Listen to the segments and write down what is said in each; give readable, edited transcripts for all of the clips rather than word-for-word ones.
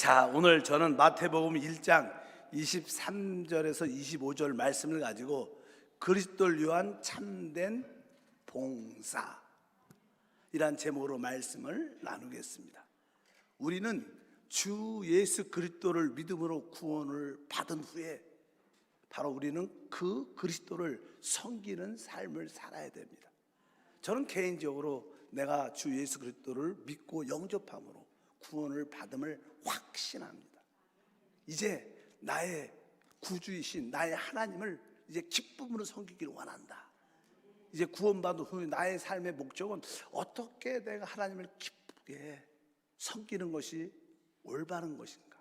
자, 오늘 저는 마태복음 1장 23절에서 25절 말씀을 가지고 그리스도를 위한 참된 봉사 이란 제목으로 말씀을 나누겠습니다. 우리는 주 예수 그리스도를 믿음으로 구원을 받은 후에 바로 우리는 그 그리스도를 섬기는 삶을 살아야 됩니다. 저는 개인적으로 내가 주 예수 그리스도를 믿고 영접함으로 구원을 받음을 확신합니다. 이제 나의 구주이신 나의 하나님을 이제 기쁨으로 섬기기를 원한다. 이제 구원받은 후에 나의 삶의 목적은 어떻게 내가 하나님을 기쁘게 섬기는 것이 올바른 것인가.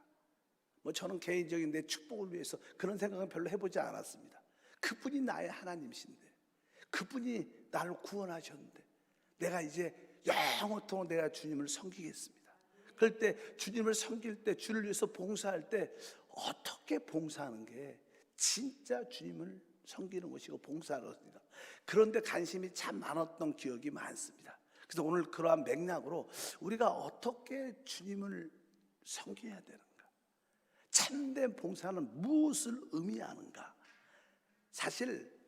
저는 개인적인 내 축복을 위해서 그런 생각은 별로 해보지 않았습니다. 그분이 나의 하나님이신데, 그분이 나를 구원하셨는데, 내가 이제 영원토록 내가 주님을 섬기겠습니다. 그럴 때 주님을 섬길 때, 주를 위해서 봉사할 때 어떻게 봉사하는 게 진짜 주님을 섬기는 것이고 봉사하는 것입니다. 그런데 관심이 참 많았던 기억이 많습니다. 그래서 오늘 그러한 맥락으로 우리가 어떻게 주님을 섬겨야 되는가, 참된 봉사는 무엇을 의미하는가. 사실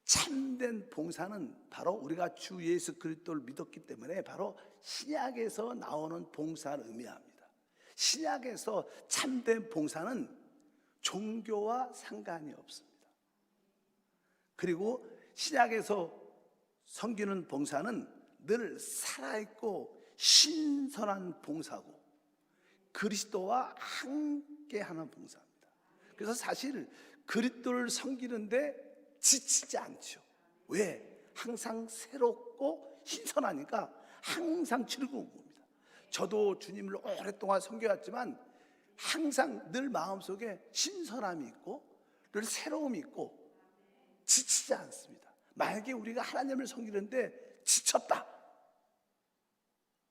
참된 봉사는 바로 우리가 주 예수 그리스도를 믿었기 때문에 바로 신약에서 나오는 봉사를 의미합니다. 신약에서 참된 봉사는 종교와 상관이 없습니다. 그리고 신약에서 섬기는 봉사는 늘 살아있고 신선한 봉사고 그리스도와 함께하는 봉사입니다. 그래서 사실 그리스도를 섬기는데 지치지 않죠. 왜? 항상 새롭고 신선하니까 항상 즐거운 겁니다. 저도 주님을 오랫동안 섬겨왔지만 항상 늘 마음속에 신선함이 있고 늘 새로움이 있고 지치지 않습니다. 만약에 우리가 하나님을 섬기는데 지쳤다,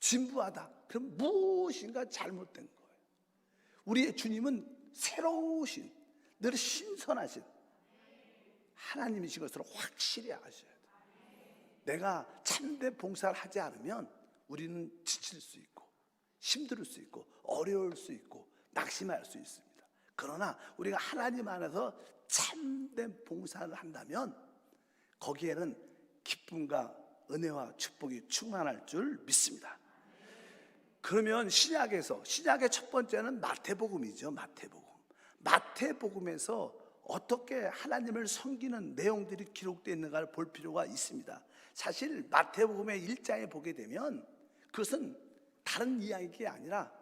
진부하다, 그럼 무엇인가 잘못된 거예요. 우리의 주님은 새로우신, 늘 신선하신 하나님이신 것으로 확실히 아셔야 돼요. 내가 참된 봉사를 하지 않으면 우리는 지칠 수 있고 힘들 수 있고 어려울 수 있고 낙심할 수 있습니다. 그러나 우리가 하나님 안에서 참된 봉사를 한다면 거기에는 기쁨과 은혜와 축복이 충만할 줄 믿습니다. 그러면 신약의 첫 번째는 마태복음이죠. 마태복음에서 어떻게 하나님을 섬기는 내용들이 기록되어 있는가를 볼 필요가 있습니다. 사실 마태복음의 1장에 보게 되면 그것은 다른 이야기가 아니라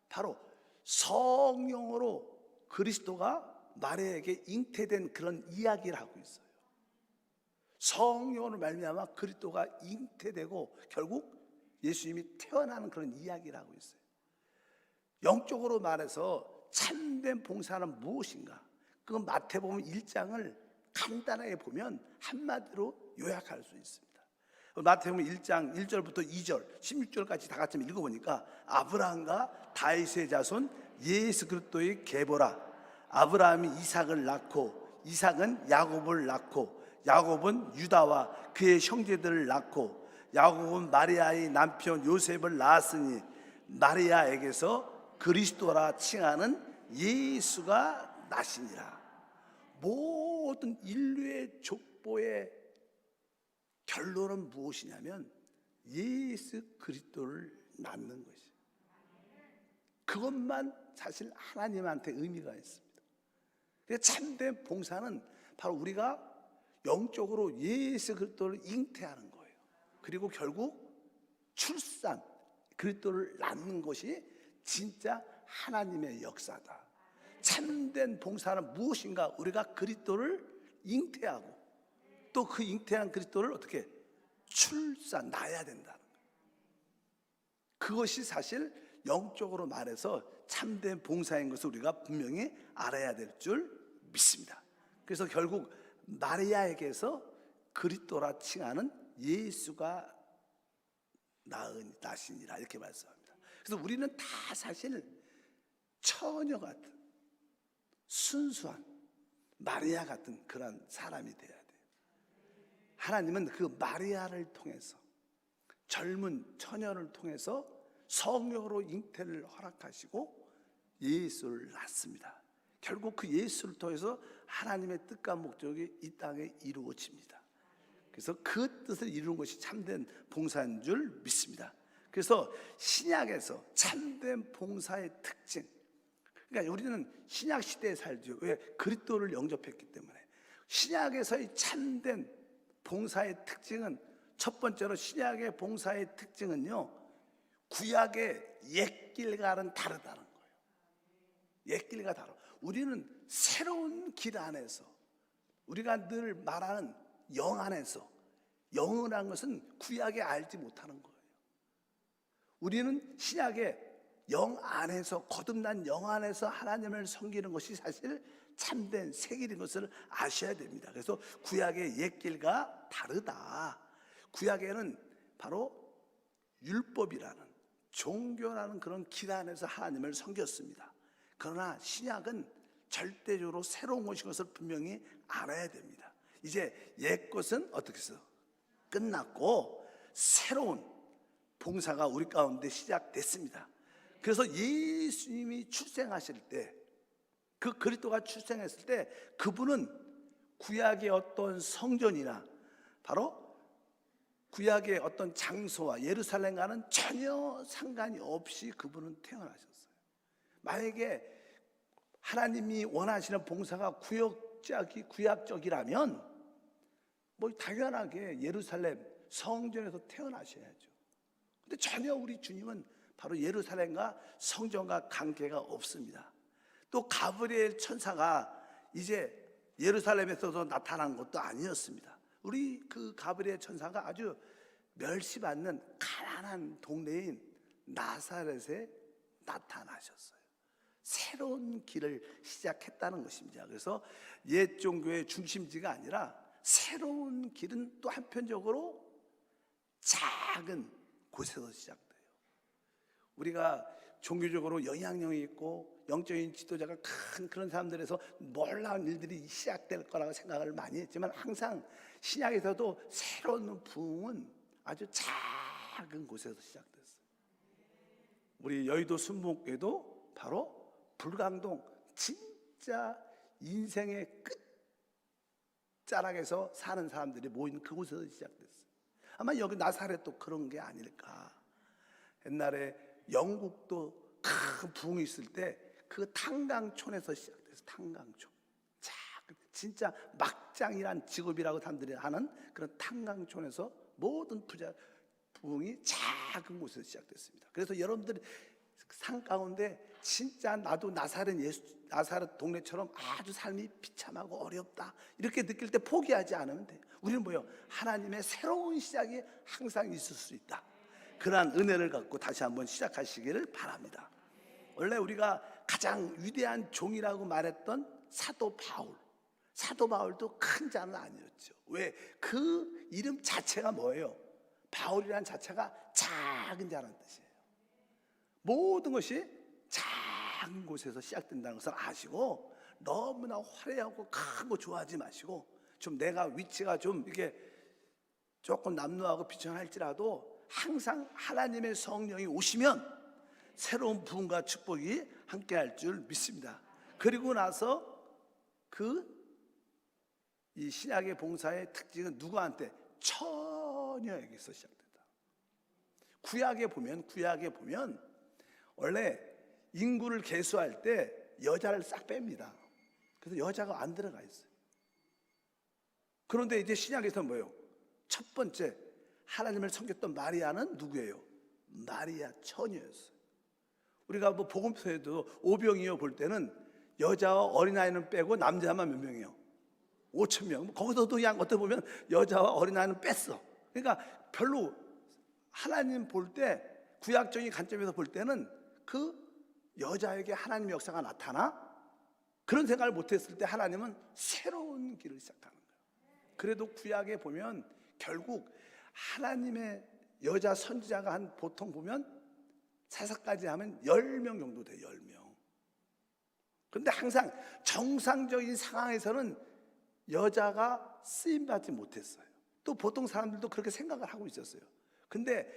바로 성령으로 그리스도가 마리아에게 잉태된 그런 이야기를 하고 있어요. 성령으로 말미암아 그리스도가 잉태되고 결국 예수님이 태어나는 그런 이야기를 하고 있어요. 영적으로 말해서 참된 봉사는 무엇인가? 그건 마태복음 1장을 간단하게 보면 한마디로 요약할 수 있습니다. 마태복음 1장 1절부터 2절 16절까지 다 같이 읽어보니까 아브라함과 다윗의 자손 예수 그리스도의 계보라. 아브라함이 이삭을 낳고 이삭은 야곱을 낳고 야곱은 유다와 그의 형제들을 낳고 야곱은 마리아의 남편 요셉을 낳았으니 마리아에게서 그리스도라 칭하는 예수가 나시니라. 모든 인류의 족보의 결론은 무엇이냐면 예수 그리스도를 낳는 것이에요. 그것만 사실 하나님한테 의미가 있습니다. 참된 봉사는 바로 우리가 영적으로 예수 그리스도를 잉태하는 거예요. 그리고 결국 출산, 그리스도를 낳는 것이 진짜 하나님의 역사다. 참된 봉사는 무엇인가? 우리가 그리스도를 잉태하고 또 그 잉태한 그리스도를 어떻게 낳아야 된다는 거예요. 그것이 사실 영적으로 말해서 참된 봉사인 것을 우리가 분명히 알아야 될 줄 믿습니다. 그래서 결국 마리아에게서 그리스도라 칭하는 예수가 나시니라 이렇게 말씀합니다. 그래서 우리는 다 사실 처녀 같은 순수한 마리아 같은 그런 사람이 돼야 돼요. 하나님은 그 마리아를 통해서 젊은 처녀를 통해서 성령으로 잉태를 허락하시고 예수를 낳습니다. 결국 그 예수를 통해서 하나님의 뜻과 목적이 이 땅에 이루어집니다. 그래서 그 뜻을 이루는 것이 참된 봉사인 줄 믿습니다. 그래서 신약에서 참된 봉사의 특징, 그러니까 우리는 신약 시대에 살죠. 왜? 그리스도를 영접했기 때문에. 신약에서의 참된 봉사의 특징은, 첫 번째로 신약의 봉사의 특징은요, 구약의 옛길과는 다르다는 거예요. 옛길과 다르. 우리는 새로운 길 안에서, 우리가 늘 말하는 영 안에서, 영이라는 것은 구약에 알지 못하는 거예요. 우리는 신약의 영 안에서, 거듭난 영 안에서 하나님을 섬기는 것이 사실 참된 세길인 것을 아셔야 됩니다. 그래서 구약의 옛길과 다르다. 구약에는 바로 율법이라는, 종교라는 그런 길 안에서 하나님을 섬겼습니다. 그러나 신약은 절대적으로 새로운 것인 것을 분명히 알아야 됩니다. 이제 옛 것은 어떻게 해서 끝났고 새로운 봉사가 우리 가운데 시작됐습니다. 그래서 예수님이 출생하실 때, 그 그리스도가 출생했을 때 그분은 구약의 어떤 성전이나 바로 구약의 어떤 장소와 예루살렘과는 전혀 상관이 없이 그분은 태어나셨어요. 만약에 하나님이 원하시는 봉사가 구약적이라면 뭐 당연하게 예루살렘 성전에서 태어나셔야죠. 근데 전혀 우리 주님은 바로 예루살렘과 성전과 관계가 없습니다. 또 가브리엘 천사가 이제 예루살렘에서도 나타난 것도 아니었습니다. 우리 그 가브리엘 천사가 아주 멸시받는 가난한 동네인 나사렛에 나타나셨어요. 새로운 길을 시작했다는 것입니다. 그래서 옛 종교의 중심지가 아니라 새로운 길은 또 한편적으로 작은 곳에서 시작돼요. 우리가 종교적으로 영향력이 있고 영적인 지도자가 큰 그런 사람들에서 놀라운 일들이 시작될 거라고 생각을 많이 했지만, 항상 신약에서도 새로운 부흥은 아주 작은 곳에서 시작됐어요. 우리 여의도 순복교도 바로 불광동, 진짜 인생의 끝자락에서 사는 사람들이 모인 그곳에서 시작됐어요. 아마 여기 나사렛도 그런 게 아닐까. 옛날에 영국도 큰 부흥이 있을 때 그 탄강촌에서 시작됐어요. 탄강촌. 진짜 막장이란 직업이라고 사람들이 하는 그런 탄강촌에서 모든 부흥이 작은 곳에서 시작됐습니다. 그래서 여러분들이 산 가운데 진짜 나도 나사렛 동네처럼 아주 삶이 비참하고 어렵다 이렇게 느낄 때 포기하지 않으면 돼요. 우리는 뭐예요? 하나님의 새로운 시작이 항상 있을 수 있다. 그러한 은혜를 갖고 다시 한번 시작하시기를 바랍니다. 원래 우리가 가장 위대한 종이라고 말했던 사도 바울도 큰 자는 아니었죠. 왜? 그 이름 자체가 뭐예요? 바울이라는 자체가 작은 자라는 뜻이에요. 모든 것이 작은 곳에서 시작된다는 것을 아시고, 너무나 화려하고 큰 거 좋아하지 마시고, 좀 내가 위치가 좀 이렇게 조금 남루하고 비천할지라도 항상 하나님의 성령이 오시면 새로운 부흥과 축복이 함께할 줄 믿습니다. 그리고 나서 이 신약의 봉사의 특징은 누구한테? 처녀에게서 시작된다. 구약에 보면 원래 인구를 계수할 때 여자를 싹 뺍니다. 그래서 여자가 안 들어가 있어요. 그런데 이제 신약에서는 뭐예요? 첫 번째 하나님을 섬겼던 마리아는 누구예요? 마리아 처녀였어요. 우리가 뭐 복음서에도 오병이어 볼 때는 여자와 어린아이는 빼고 남자만 몇 명이에요? 5,000명. 거기서도 그냥 어떻게 보면 여자와 어린아이는 뺐어. 그러니까 별로 하나님 볼 때, 구약적인 관점에서 볼 때는 그 여자에게 하나님의 역사가 나타나? 그런 생각을 못했을 때 하나님은 새로운 길을 시작하는 거예요. 그래도 구약에 보면 결국 하나님의 여자 선지자가 한, 보통 보면 사사까지 하면 10명 정도 돼요. 10명. 그런데 항상 정상적인 상황에서는 여자가 쓰임받지 못했어요. 또 보통 사람들도 그렇게 생각을 하고 있었어요. 근데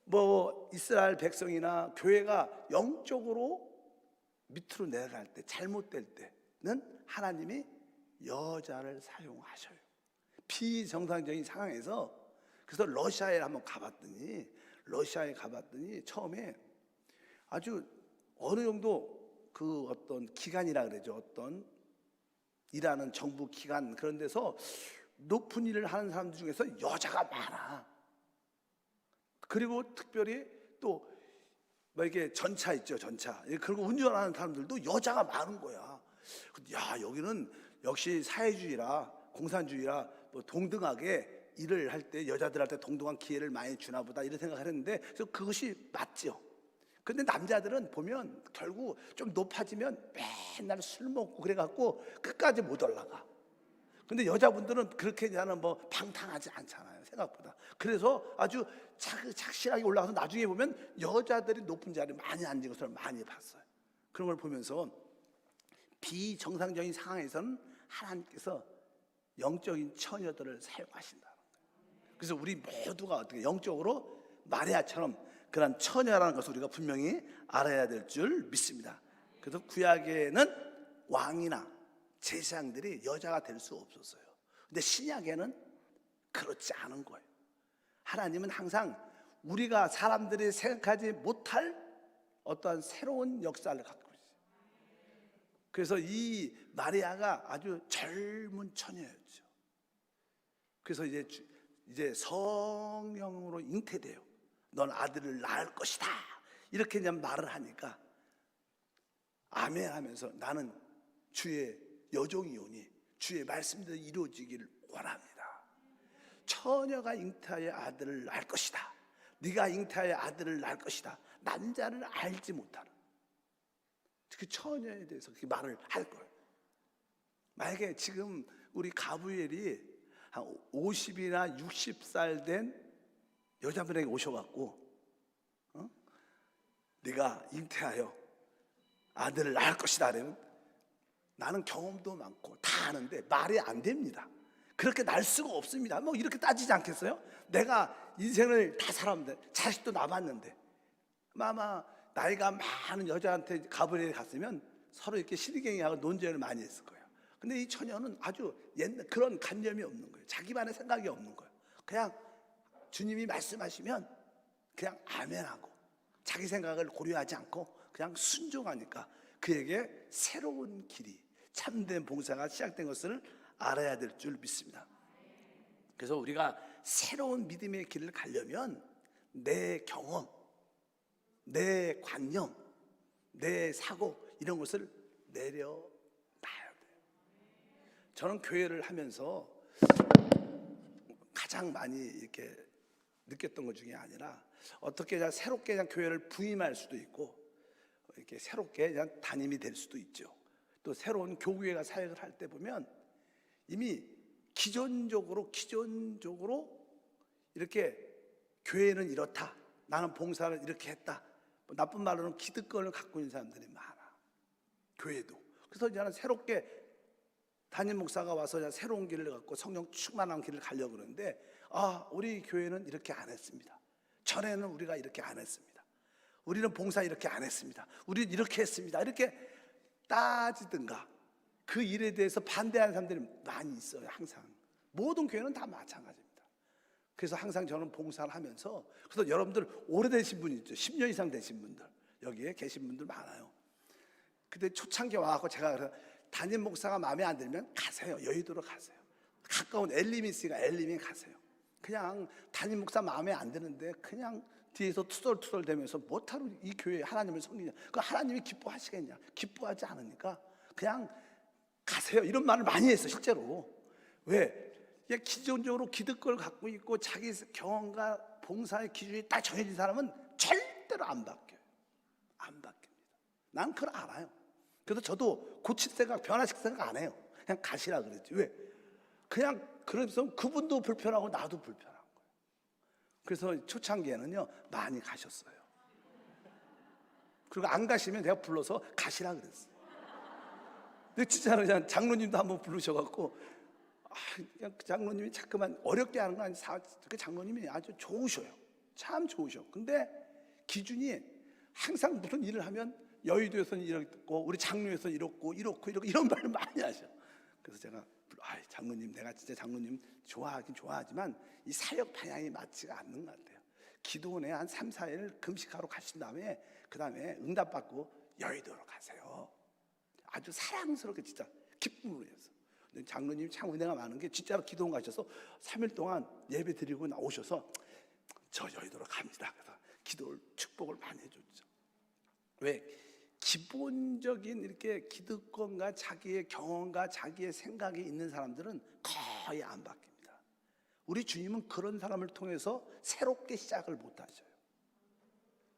뭐 이스라엘 백성이나 교회가 영적으로 밑으로 내려갈 때, 잘못될 때는 하나님이 여자를 사용하셔요. 비정상적인 상황에서. 그래서 러시아에 한번 가봤더니 처음에 아주 어느 정도 그 어떤 기관이라 그러죠. 어떤 일하는 정부 기관, 그런 데서 높은 일을 하는 사람들 중에서 여자가 많아. 그리고 특별히 또 뭐 이렇게 전차 있죠, 전차. 그리고 운전하는 사람들도 여자가 많은 거야. 야, 여기는 역시 사회주의라, 공산주의라 뭐 동등하게 일을 할 때 여자들한테 동등한 기회를 많이 주나 보다, 이런 생각을 했는데, 그래서 그것이 맞죠. 근데 남자들은 보면 결국 좀 높아지면 맨날 술 먹고 그래갖고 끝까지 못 올라가. 근데 여자분들은 그렇게 나는 뭐 방탕하지 않잖아요, 생각보다. 그래서 아주 착실하게 올라가서 나중에 보면 여자들이 높은 자리에 많이 앉은 것을 많이 봤어요. 그런 걸 보면서 비정상적인 상황에서는 하나님께서 영적인 처녀들을 사용하신다는 거예요. 그래서 우리 모두가 어떻게 영적으로 마리아처럼 그런 처녀라는 것을 우리가 분명히 알아야 될 줄 믿습니다. 그래서 구약에는 왕이나 제사장들이 여자가 될 수 없었어요. 근데 신약에는 그렇지 않은 거예요. 하나님은 항상 우리가 사람들이 생각하지 못할 어떠한 새로운 역사를 갖고 있어요. 그래서 이 마리아가 아주 젊은 처녀였죠. 그래서 이제 성령으로 잉태돼요. 넌 아들을 낳을 것이다, 이렇게 그냥 말을 하니까 아멘 하면서 나는 주의 여종이오니 주의 말씀대로 이루어지기를 원합니다. 처녀가 잉태하여 아들을 낳을 것이다. 네가 잉태하여 아들을 낳을 것이다. 남자를 알지 못하는 그 처녀에 대해서 그렇게 말을 할 거예요. 만약에 지금 우리 가브리엘이 한 50이나 60살 된 여자분에게 오셔갖고 네가 잉태하여 아들을 낳을 것이다 그러면 나는 경험도 많고 다 아는데 말이 안 됩니다. 그렇게 날 수가 없습니다. 뭐 이렇게 따지지 않겠어요? 내가 인생을 다 살았는데, 자식도 남았는데, 아마 나이가 많은 여자한테 가브리엘이 갔으면 서로 이렇게 실갱이하고 논쟁을 많이 했을 거예요. 근데 이 처녀는 아주 옛날 그런 관념이 없는 거예요. 자기만의 생각이 없는 거예요. 그냥 주님이 말씀하시면 그냥 아멘하고 자기 생각을 고려하지 않고 그냥 순종하니까 그에게 새로운 길이, 참된 봉사가 시작된 것을 알아야 될 줄 믿습니다. 그래서 우리가 새로운 믿음의 길을 가려면 내 경험, 내 관념, 내 사고, 이런 것을 내려놔야 돼요. 저는 교회를 하면서 가장 많이 이렇게 느꼈던 것 중에 아니라, 어떻게 그냥 새롭게 그냥 교회를 부임할 수도 있고, 이렇게 새롭게 그냥 담임이 될 수도 있죠. 또 새로운 교구회가 사역을 할 때 보면 이미 기존적으로 이렇게 교회는 이렇다, 나는 봉사를 이렇게 했다, 나쁜 말로는 기득권을 갖고 있는 사람들이 많아, 교회도. 그래서 이제는 새롭게 담임 목사가 와서 그냥 새로운 길을 갖고 성령 충만한 길을 가려고 그러는데, 우리 교회는 이렇게 안 했습니다. 전에는 우리가 이렇게 안 했습니다. 우리는 봉사 이렇게 안 했습니다. 우리는 이렇게 했습니다. 이렇게 따지든가 그 일에 대해서 반대하는 사람들이 많이 있어요. 항상 모든 교회는 다 마찬가지입니다. 그래서 항상 저는 봉사를 하면서, 그래서 여러분들 오래되신 분이 있죠. 10년 이상 되신 분들, 여기에 계신 분들 많아요. 근데 초창기에 와서 제가 그래서 담임 목사가 마음에 안 들면 가세요. 여의도로 가세요. 가까운 엘림이 있으니까 엘림에 가세요. 그냥 담임 목사 마음에 안 드는데 그냥 뒤에서 투덜투덜 대면서 못하러 이 교회에 하나님을 섬기냐, 그 하나님이 기뻐하시겠냐? 기뻐하지 않으니까 그냥 가세요, 이런 말을 많이 했어. 실제로. 왜? 기존적으로 기득권을 갖고 있고 자기 경험과 봉사의 기준이 딱 정해진 사람은 절대로 안 바뀌어요. 안 바뀝니다. 난 그걸 알아요. 그래서 저도 고칠 생각, 변화시킬 생각 안 해요. 그냥 가시라 그랬지. 왜? 그냥 그래서 그분도 불편하고 나도 불편한 거예요. 그래서 초창기에는요 많이 가셨어요. 그리고 안 가시면 내가 불러서 가시라 그랬어요. 근데 진짜로 그냥 장로님도 한번 부르셔갖고, 그냥 그 장로님이 자꾸만 어렵게 하는 거 아니에요. 그 장로님이 아주 좋으셔요. 참 좋으셔. 근데 기준이 항상 무슨 일을 하면 여의도에서는 이렇고 우리 장로에서는 이렇고 이런 말을 많이 하셔. 그래서 제가 장로님, 내가 진짜 장로님 좋아하긴 좋아하지만 이 사역 방향이 맞지가 않는 것 같아요. 기도원에 한 3, 4일 금식하러 가신 다음에 그 다음에 응답받고 여의도로 가세요. 아주 사랑스럽게 진짜 기쁨으로 해서. 장로님 참 은혜가 많은 게 진짜로 기도원 가셔서 3일 동안 예배 드리고 나오셔서 저 여의도로 갑니다. 그래서 기도를 축복을 많이 해줬죠. 왜? 기본적인 이렇게 기득권과 자기의 경험과 자기의 생각이 있는 사람들은 거의 안 바뀝니다. 우리 주님은 그런 사람을 통해서 새롭게 시작을 못 하셔요.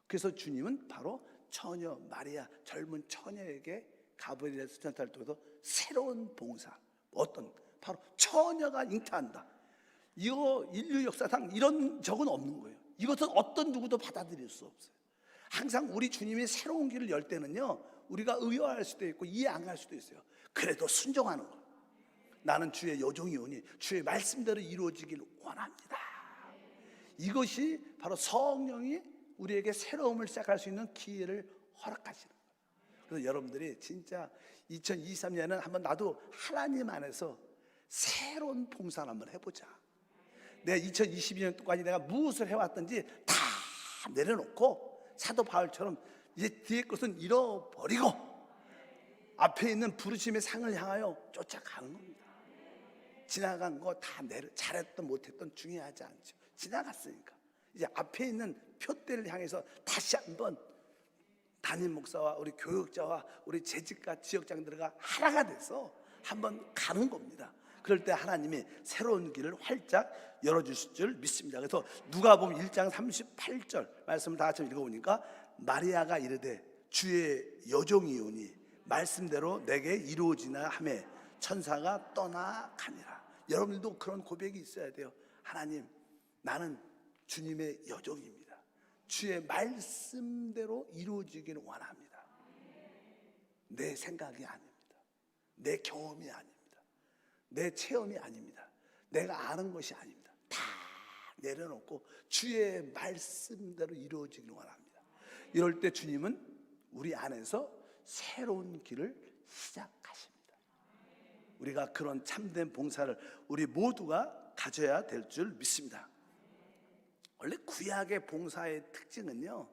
그래서 주님은 바로 처녀 마리아, 젊은 처녀에게 가브리엘 수천사를 통해서 새로운 봉사, 어떤 바로 처녀가 잉태한다. 이거 인류 역사상 이런 적은 없는 거예요. 이것은 어떤 누구도 받아들일 수 없어요. 항상 우리 주님이 새로운 길을 열 때는요, 우리가 의아할 수도 있고 이해 안 갈 수도 있어요. 그래도 순종하는 거. 나는 주의 여종이오니 주의 말씀대로 이루어지길 원합니다. 이것이 바로 성령이 우리에게 새로움을 시작할 수 있는 기회를 허락하시는 거예요. 그래서 여러분들이 진짜 2023년에는 한번 나도 하나님 안에서 새로운 봉사를 한번 해보자. 내가 2022년 동안 내가 무엇을 해왔든지 다 내려놓고 사도 바울처럼 이제 뒤에 것은 잃어버리고 앞에 있는 부르심의 상을 향하여 쫓아가는 겁니다. 지나간 거 다 잘했던 못했던 중요하지 않죠. 지나갔으니까 이제 앞에 있는 표대를 향해서 다시 한번 담임 목사와 우리 교육자와 우리 재직과 지역장들과 하나가 돼서 한번 가는 겁니다. 그럴 때 하나님이 새로운 길을 활짝 열어주실 줄 믿습니다. 그래서 누가복음 1장 38절 말씀을 다 같이 읽어보니까 마리아가 이르되 주의 여종이오니 말씀대로 내게 이루어지나 하며 천사가 떠나가니라. 여러분들도 그런 고백이 있어야 돼요. 하나님, 나는 주님의 여종입니다. 주의 말씀대로 이루어지기를 원합니다. 내 생각이 아닙니다. 내 경험이 아닙니다. 내 체험이 아닙니다. 내가 아는 것이 아닙니다. 다 내려놓고 주의 말씀대로 이루어지기를 원합니다. 이럴 때 주님은 우리 안에서 새로운 길을 시작하십니다. 우리가 그런 참된 봉사를 우리 모두가 가져야 될 줄 믿습니다. 원래 구약의 봉사의 특징은요,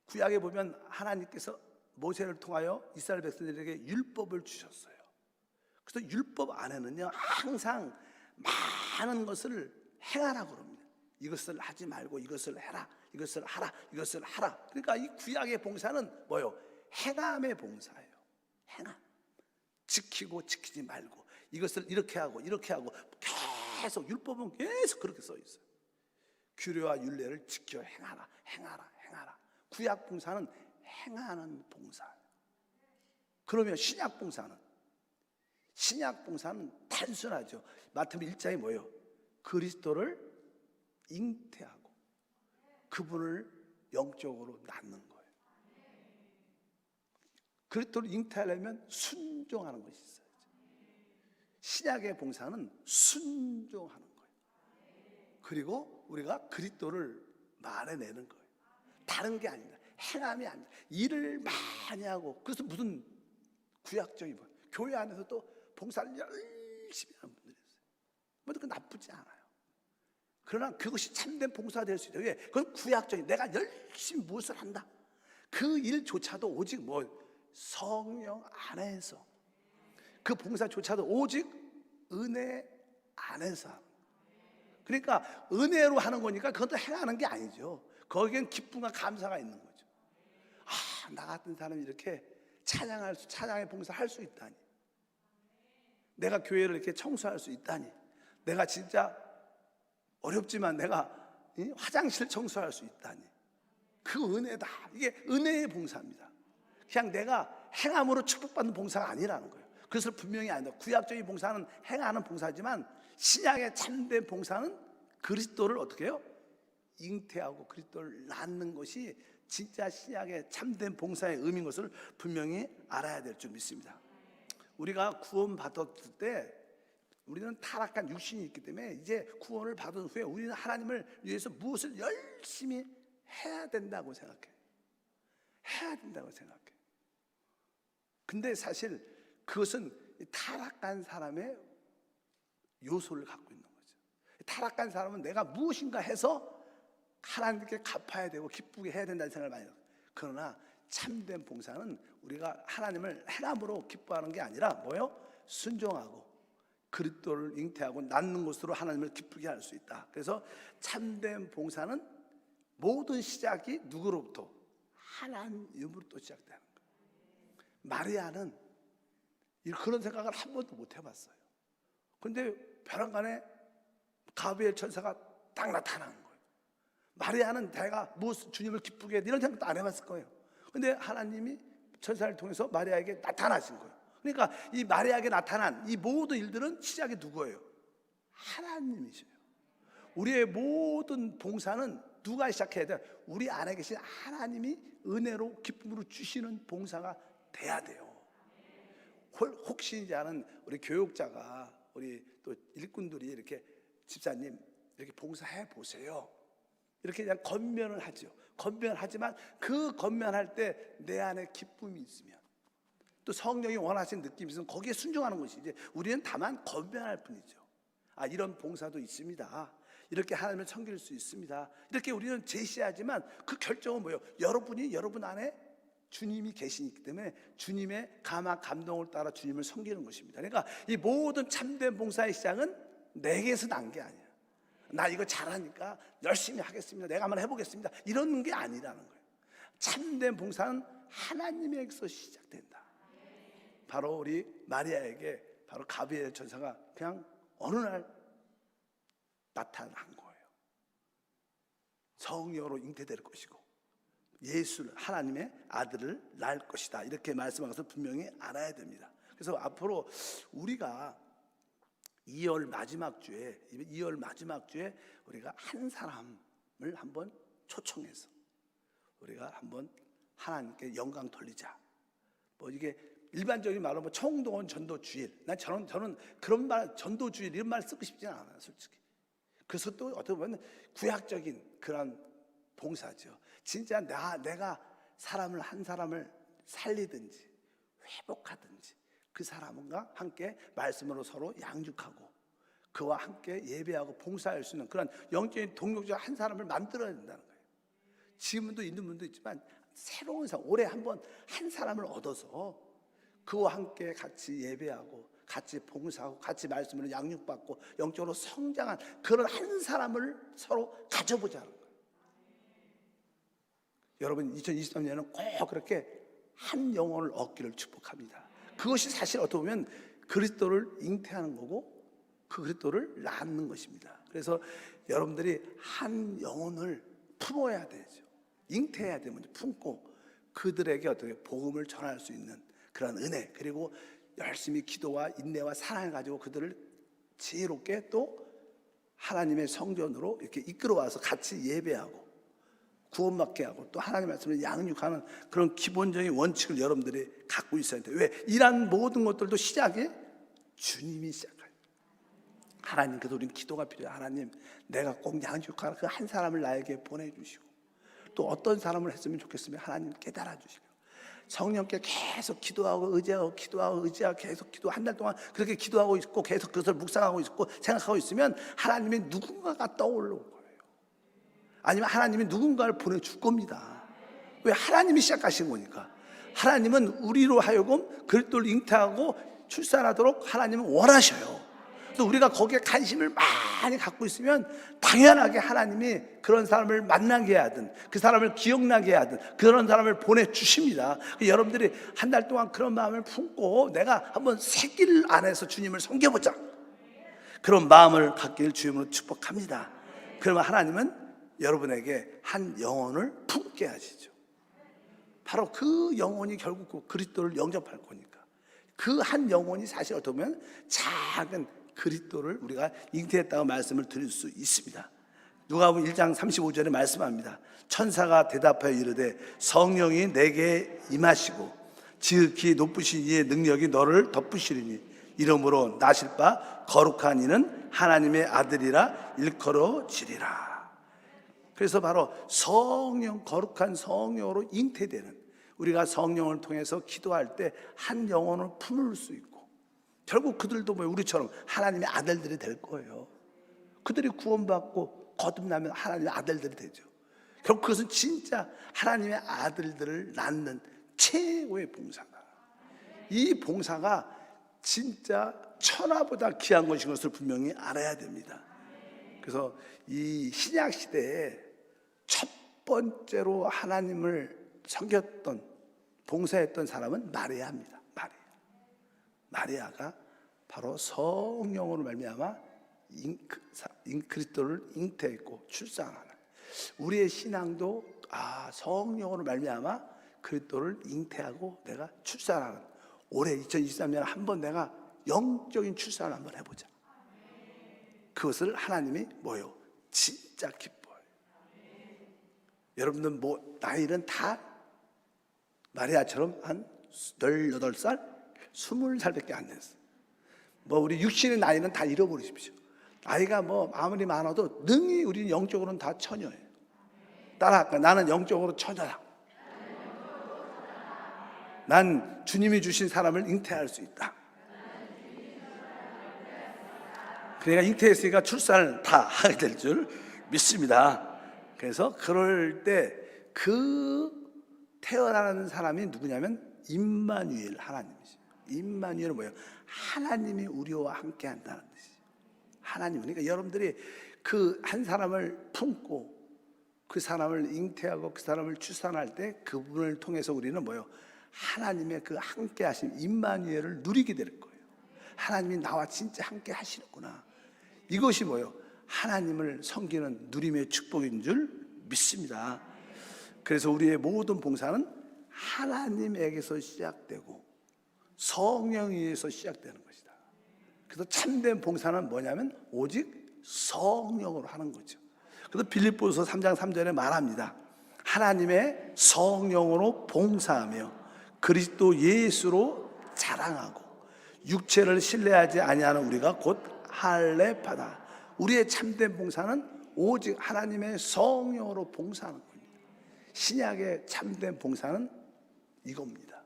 구약에 보면 하나님께서 모세를 통하여 이스라엘 백성들에게 율법을 주셨어요. 그래서 율법 안에는요 항상 많은 것을 행하라고 그럽니다. 이것을 하지 말고 이것을 해라, 이것을 하라, 이것을 하라. 그러니까 이 구약의 봉사는 뭐예요? 행함의 봉사예요. 행함. 지키고 지키지 말고 이것을 이렇게 하고 이렇게 하고 계속 율법은 계속 그렇게 써 있어요. 규례와 율례를 지켜 행하라, 행하라, 행하라. 구약 봉사는 행하는 봉사예요. 그러면 신약 봉사는 단순하죠. 마태복음 1장이 뭐예요? 그리스도를 잉태하고 그분을 영적으로 낳는 거예요. 그리스도를 잉태하려면 순종하는 것이 있어요. 신약의 봉사는 순종하는 거예요. 그리고 우리가 그리스도를 말해내는 거예요. 다른 게 아닙니다. 행함이 아닙니다. 일을 많이 하고, 그래서 무슨 구약적인 교회 안에서도 봉사를 열심히 하는 분들이 있어요. 그 나쁘지 않아요. 그러나 그것이 참된 봉사가 될 수 있어요. 왜? 그건 구약적인, 내가 열심히 무엇을 한다. 그 일조차도 오직 성령 안에서, 그 봉사조차도 오직 은혜 안에서. 그러니까 은혜로 하는 거니까 그것도 행하는 게 아니죠. 거기엔 기쁨과 감사가 있는 거죠. 나 같은 사람이 이렇게 찬양의 봉사할 수 있다니, 내가 교회를 이렇게 청소할 수 있다니, 내가 진짜 어렵지만 내가 화장실 청소할 수 있다니, 그 은혜다. 이게 은혜의 봉사입니다. 그냥 내가 행함으로 축복받는 봉사가 아니라는 거예요. 그래서 분명히 아니다. 구약적인 봉사는 행하는 봉사지만 신약의 참된 봉사는 그리스도를 어떻게 해요? 잉태하고 그리스도를 낳는 것이 진짜 신약의 참된 봉사의 의미인 것을 분명히 알아야 될 줄 믿습니다. 우리가 구원 받았을 때 우리는 타락한 육신이 있기 때문에 이제 구원을 받은 후에 우리는 하나님을 위해서 무엇을 열심히 해야 된다고 생각해요. 해야 된다고 생각해요. 근데 사실 그것은 타락한 사람의 요소를 갖고 있는 거죠. 타락한 사람은 내가 무엇인가 해서 하나님께 갚아야 되고 기쁘게 해야 된다는 생각을 많이 해요. 그러나 참된 봉사는 우리가 하나님을 행함으로 기뻐하는 게 아니라 뭐예요? 순종하고 그리스도를 잉태하고 낳는 것으로 하나님을 기쁘게 할 수 있다. 그래서 참된 봉사는 모든 시작이 누구로부터? 하나님으로부터 시작되는 거예요. 마리아는 그런 생각을 한 번도 못 해봤어요. 근데 벼랑간에 가브리엘 천사가 딱 나타나는 거예요. 마리아는 내가 무엇 주님을 기쁘게 해 이런 생각도 안 해봤을 거예요. 근데 하나님이 천사를 통해서 마리아에게 나타나신 거예요. 그러니까 이 마리아에게 나타난 이 모든 일들은 시작이 누구예요? 하나님이세요. 우리의 모든 봉사는 누가 시작해야 돼요? 우리 안에 계신 하나님이 은혜로 기쁨으로 주시는 봉사가 돼야 돼요. 혹시 이제 아는 우리 교육자가 우리 또 일꾼들이 이렇게 집사님 이렇게 봉사해 보세요. 이렇게 그냥 권면을 하죠. 권면을 하지만 그 권면할 때 내 안에 기쁨이 있으면 또 성령이 원하시는 느낌이 있으면 거기에 순종하는 것이지 우리는 다만 권면할 뿐이죠. 아, 이런 봉사도 있습니다. 이렇게 하나님을 섬길 수 있습니다. 이렇게 우리는 제시하지만 그 결정은 뭐예요? 여러분 안에 주님이 계시기 때문에 주님의 감화 감동을 따라 주님을 섬기는 것입니다. 그러니까 이 모든 참된 봉사의 시작은 내게서 난 게 아니야. 나 이거 잘하니까 열심히 하겠습니다. 내가 한번 해보겠습니다. 이런 게 아니라는 거예요. 참된 봉사는 하나님에게서 시작된다. 바로 우리 마리아에게 바로 가브리엘 천사가 그냥 어느 날 나타난 거예요. 성령으로 잉태될 것이고 예수를 하나님의 아들을 낳을 것이다. 이렇게 말씀한 것을 분명히 알아야 됩니다. 그래서 앞으로 우리가 2월 마지막 주에 우리가 한 사람을 한번 초청해서 우리가 한번 하나님께 영광 돌리자. 뭐 이게 일반적인 말로 뭐 청동원 전도 주일. 저는 그런 말 전도 주일 이런 말 쓰고 싶지는 않아요, 솔직히. 그래서 또 어떻게 보면 구약적인 그런 봉사죠. 진짜 내가 한 사람을 살리든지 회복하든지 그 사람과 함께 말씀으로 서로 양육하고 그와 함께 예배하고 봉사할 수 있는 그런 영적인 동력자 한 사람을 만들어야 된다는 거예요. 지금도 있는 분도 있지만 새로운 사람, 올해 한번 한 사람을 얻어서 그와 함께 같이 예배하고 같이 봉사하고 같이 말씀으로 양육받고 영적으로 성장한 그런 한 사람을 서로 가져보자는 거예요. 여러분 2023년에는 꼭 그렇게 한 영혼을 얻기를 축복합니다. 그것이 사실 어떻게 보면 그리스도를 잉태하는 거고 그 그리스도를 낳는 것입니다. 그래서 여러분들이 한 영혼을 품어야 되죠. 잉태해야 되면 품고 그들에게 어떻게 복음을 전할 수 있는 그런 은혜, 그리고 열심히 기도와 인내와 사랑을 가지고 그들을 지혜롭게 또 하나님의 성전으로 이렇게 이끌어와서 같이 예배하고 구원받게 하고 또 하나님의 말씀을 양육하는 그런 기본적인 원칙을 여러분들이 갖고 있어야 돼요. 왜? 이런 모든 것들도 시작이 주님이 시작해요. 하나님, 그래서 우리는 기도가 필요해요. 하나님, 내가 꼭 양육하는 그 한 사람을 나에게 보내주시고 또 어떤 사람을 했으면 좋겠으면 하나님 깨달아 주시고 성령께 계속 기도하고 의지하고 계속 기도 한 달 동안 그렇게 기도하고 있고 계속 그것을 묵상하고 있고 생각하고 있으면 하나님이 누군가가 떠올라올 거예요. 아니면 하나님이 누군가를 보내줄 겁니다. 왜? 하나님이 시작하신 거니까. 하나님은 우리로 하여금 그리스도를 잉태하고 출산하도록 하나님은 원하셔요. 또 우리가 거기에 관심을 많이 갖고 있으면 당연하게 하나님이 그런 사람을 만나게 하든 그 사람을 기억나게 하든 그런 사람을 보내주십니다. 여러분들이 한 달 동안 그런 마음을 품고 내가 한번 새길 안에서 주님을 섬겨보자, 그런 마음을 갖길 주님으로 축복합니다. 그러면 하나님은 여러분에게 한 영혼을 품게 하시죠. 바로 그 영혼이 결국 그 그리스도를 영접할 거니까. 그 한 영혼이 사실 어떻게 보면 작은 그리스도를 우리가 잉태했다고 말씀을 드릴 수 있습니다. 누가복음 1장 35절에 말씀합니다. 천사가 대답하여 이르되 성령이 내게 임하시고 지극히 높으신 이의 능력이 너를 덮으시리니 이러므로 나실 바 거룩한 이는 하나님의 아들이라 일컬어지리라. 그래서 바로 성령, 거룩한 성령으로 잉태되는 우리가 성령을 통해서 기도할 때 한 영혼을 품을 수 있고, 결국 그들도 뭐 우리처럼 하나님의 아들들이 될 거예요. 그들이 구원받고 거듭나면 하나님의 아들들이 되죠. 결국 그것은 진짜 하나님의 아들들을 낳는 최고의 봉사다. 이 봉사가 진짜 천하보다 귀한 것인 것을 분명히 알아야 됩니다. 그래서 이 신약 시대에 첫 번째로 하나님을 섬겼던, 봉사했던 사람은 마리아입니다. 마리아가 바로 성령으로 말미암아 그리스도를 잉태했고 출산하는, 우리의 신앙도 성령으로 말미암아 그리스도를 잉태하고 내가 출산하는, 올해 2023년에 한번 내가 영적인 출산을 한번 해보자. 그것을 하나님이 뭐요? 진짜 기뻐요. 여러분들 뭐 나이는 다 마리아처럼 한 18살, 20살밖에 안 됐어요. 뭐 우리 육신의 나이는 다 잃어버리십시오. 나이가 뭐 아무리 많아도 능히 우리는 영적으로는 다 처녀예요. 따라할까? 나는 영적으로 처녀다. 난 주님이 주신 사람을 잉태할 수 있다. 그러니까 잉태했으니까 출산을 다 하게 될 줄 믿습니다. 그래서 그럴 때 그 태어나는 사람이 누구냐면 임마누엘, 하나님이죠. 임마누엘은 뭐예요? 하나님이 우리와 함께 한다는 뜻이죠. 하나님. 그러니까 여러분들이 그 한 사람을 품고 그 사람을 잉태하고 그 사람을 출산할 때 그분을 통해서 우리는 뭐예요? 하나님의 그 함께 하심 임마누엘을 누리게 될 거예요. 하나님이 나와 진짜 함께 하시는구나. 이것이 뭐예요? 하나님을 섬기는 누림의 축복인 줄 믿습니다. 그래서 우리의 모든 봉사는 하나님에게서 시작되고 성령에 의해서 시작되는 것이다. 그래서 참된 봉사는 뭐냐면 오직 성령으로 하는 거죠. 그래서 빌립보서 3장 3절에 말합니다. 하나님의 성령으로 봉사하며 그리스도 예수로 자랑하고 육체를 신뢰하지 아니하는 우리가 곧 할례받아. 우리의 참된 봉사는 오직 하나님의 성령으로 봉사하는 겁니다. 신약의 참된 봉사는 이겁니다.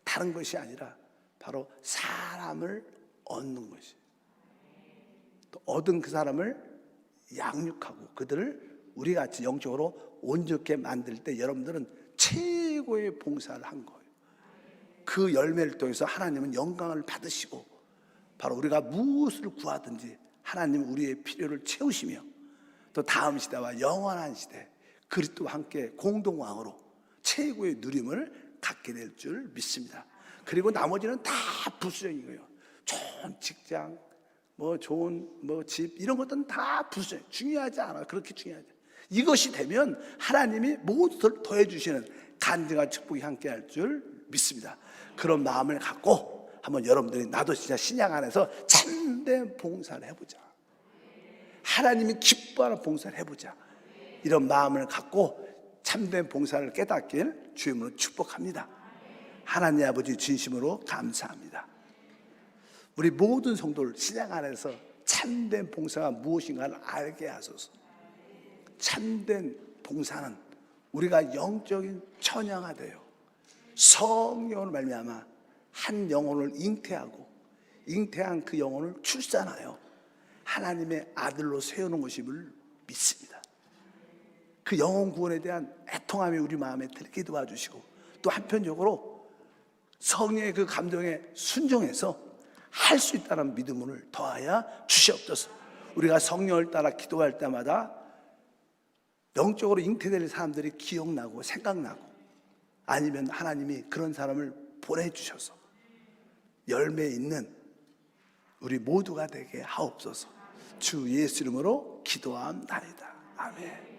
다른 것이 아니라 바로 사람을 얻는 것이, 또 얻은 그 사람을 양육하고 그들을 우리같이 영적으로 온전케 만들 때 여러분들은 최고의 봉사를 한 거예요. 그 열매를 통해서 하나님은 영광을 받으시고 바로 우리가 무엇을 구하든지 하나님은 우리의 필요를 채우시며 또 다음 시대와 영원한 시대 그리스도와 함께 공동왕으로 최고의 누림을 갖게 될 줄 믿습니다. 그리고 나머지는 다 부수적인 거예요. 좋은 직장, 뭐 좋은 뭐 집, 이런 것들은 다 부수적, 중요하지 않아. 그렇게 중요하지. 이것이 되면 하나님이 모두를 더해 주시는 간증과 축복이 함께 할 줄 믿습니다. 그런 마음을 갖고 한번 여러분들이 나도 진짜 신약 안에서 참된 봉사를 해보자. 하나님이 기뻐하는 봉사를 해보자. 이런 마음을 갖고 참된 봉사를 깨닫길 주님으로 축복합니다. 하나님 아버지 진심으로 감사합니다. 우리 모든 성도를 신약 안에서 참된 봉사가 무엇인가를 알게 하소서. 참된 봉사는 우리가 영적인 처녀가 되어 성령으로 말미암아 한 영혼을 잉태하고 잉태한 그 영혼을 출산하여 하나님의 아들로 세우는 것임을 믿습니다. 그 영혼 구원에 대한 애통함이 우리 마음에 들게 도와주시고 또 한편적으로 성령의 그 감동에 순종해서 할 수 있다는 믿음을 더하여 주시옵소서. 우리가 성령을 따라 기도할 때마다 영적으로 잉태될 사람들이 기억나고 생각나고 아니면 하나님이 그런 사람을 보내주셔서 열매 있는 우리 모두가 되게 하옵소서. 주 예수 이름으로 기도함나이다. 아멘.